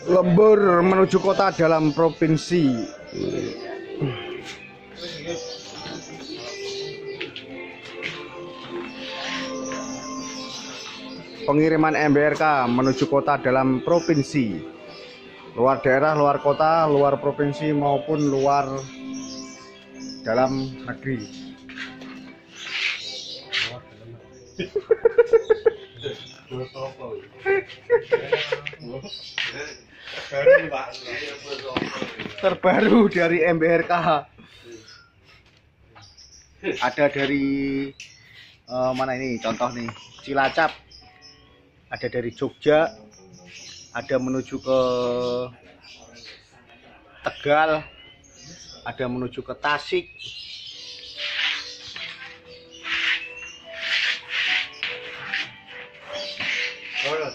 Lembur menuju kota dalam provinsi. Pengiriman MBRK menuju kota dalam provinsi, luar daerah, luar kota, luar provinsi maupun luar dalam negeri. Terbaru dari MBRK ada dari mana ini contoh nih, Cilacap, ada dari Jogja, ada menuju ke Tegal, ada menuju ke Tasik. Belum